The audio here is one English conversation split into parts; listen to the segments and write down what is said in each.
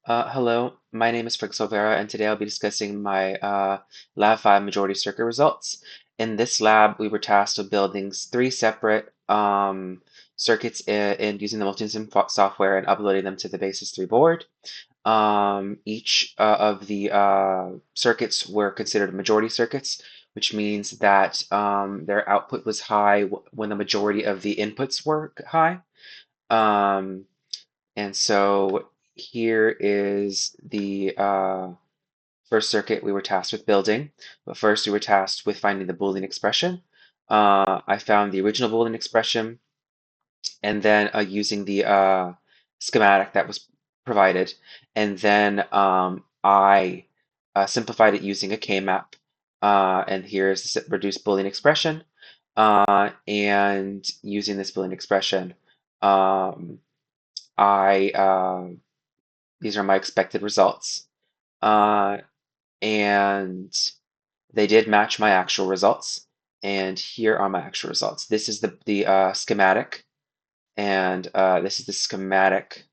Hello, my name is Frank Silvera, and today I'll be discussing my Lab 5 majority circuit results. In this lab, we were tasked with building three separate circuits and using the Multisim software and uploading them to the Basis 3 board. Each of the circuits were considered majority circuits, which means that their output was high when the majority of the inputs were high. Um, and so here is the first circuit we were tasked with building. But first we were tasked with finding the Boolean expression. I found the original Boolean expression and then using the schematic that was provided. And then I simplified it using a K-map. And here's the reduced Boolean expression. And using this Boolean expression, um, these are my expected results. And they did match my actual results. And here are my actual results. This is the schematic, and this is the schematic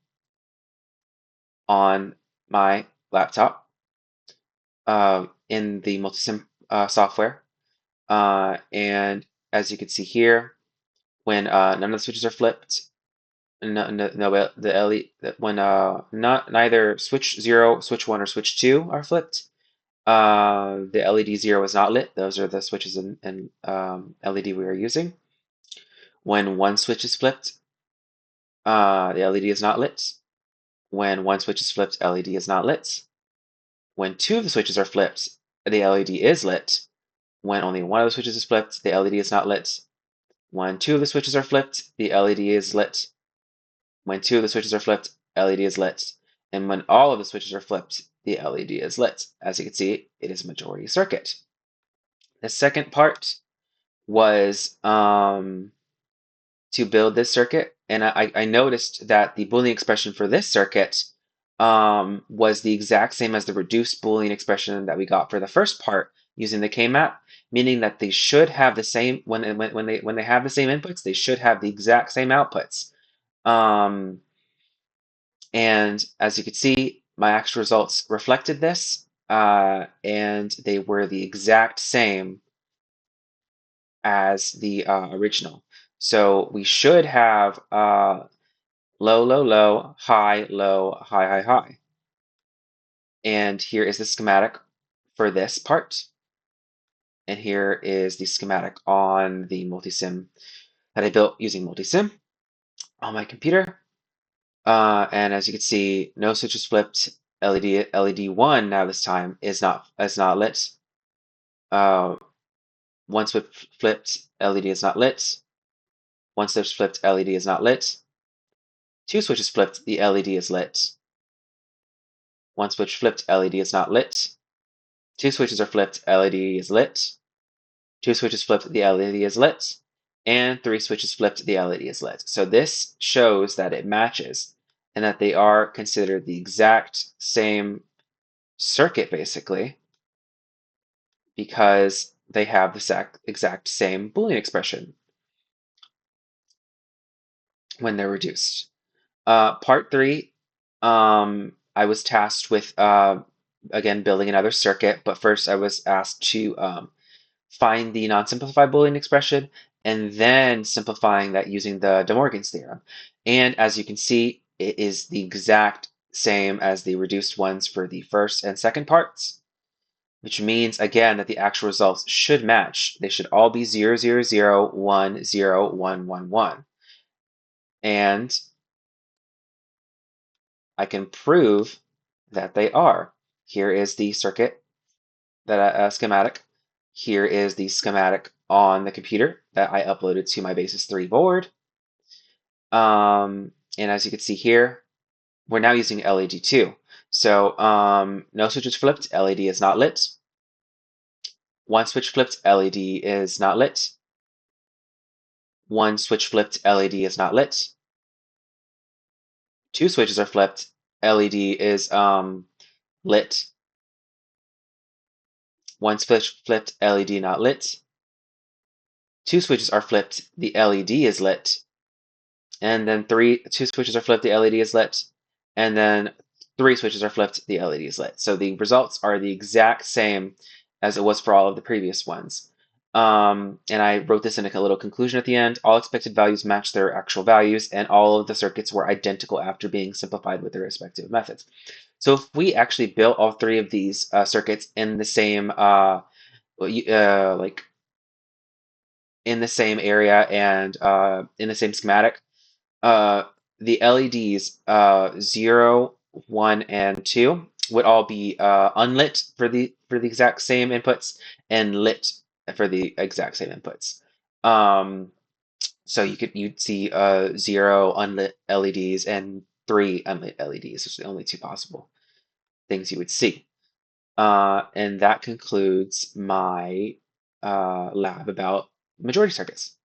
on my laptop in the Multisim software. And as you can see here, when none of the switches are flipped, the LED when neither switch 0, switch 1, or switch 2 are flipped, the LED 0 is not lit. Those are the switches and LED we are using. When one switch is flipped, the LED is not lit. When one switch is flipped, LED is not lit. When two of the switches are flipped, the LED is lit. When only one of the switches is flipped, the LED is not lit. When two of the switches are flipped, the LED is lit. When two of the switches are flipped, LED is lit. And when all of the switches are flipped, the LED is lit. As you can see, it is a majority circuit. The second part was to build this circuit, and I noticed that the Boolean expression for this circuit was the exact same as the reduced Boolean expression that we got for the first part using the K-map, meaning that they should have the same when they have the same inputs, they should have the exact same outputs. And as you can see, my actual results reflected this, and they were the exact same as the original. So we should have low, low, low, high, low, high, high, high. And here is the schematic for this part. And here is the schematic on the Multisim that I built using Multisim on my computer. And as you can see, no switch is flipped. LED 1 now this time is not lit. One switch flipped, LED is not lit. One switch flipped, LED is not lit. Two switches flipped, the LED is lit. One switch flipped, LED is not lit. Two switches are flipped, LED is lit. Two switches flipped, the LED is lit. And three switches flipped, the LED is lit. So this shows that it matches and that they are considered the exact same circuit, basically, because they have the exact same Boolean expression when they're reduced. Part 3, I was tasked with, again, building another circuit, but first I was asked to find the non-simplified Boolean expression and then simplifying that using the De Morgan's theorem. And as you can see, it is the exact same as the reduced ones for the first and second parts, which means, again, that the actual results should match. They should all be 0, 0, 0, 1, 0, 1, 1, 1. And I can prove that they are. Here is the circuit that schematic. Here is the schematic on the computer that I uploaded to my Basis 3 board. And as you can see here, we're now using LED 2. So no switch is flipped, LED is not lit. One switch flipped, LED is not lit. One switch flipped, LED is not lit. Two switches are flipped, LED is lit. One switch flipped, LED not lit. Two switches are flipped, the LED is lit. And then two switches are flipped, the LED is lit. And then 3 switches are flipped, the LED is lit. So the results are the exact same as it was for all of the previous ones. And I wrote this in a little conclusion at the end. All expected values match their actual values, and all of the circuits were identical after being simplified with their respective methods. So if we actually built all 3 of these circuits in the same like in the same area and in the same schematic, uh, the LEDs 0, 1, and 2 would all be unlit for the exact same inputs and lit for the exact same inputs. Um, so you'd see 0 unlit LEDs and 3 unlit LEDs, which are the only two possible things you would see. And that concludes my lab about majority circuits.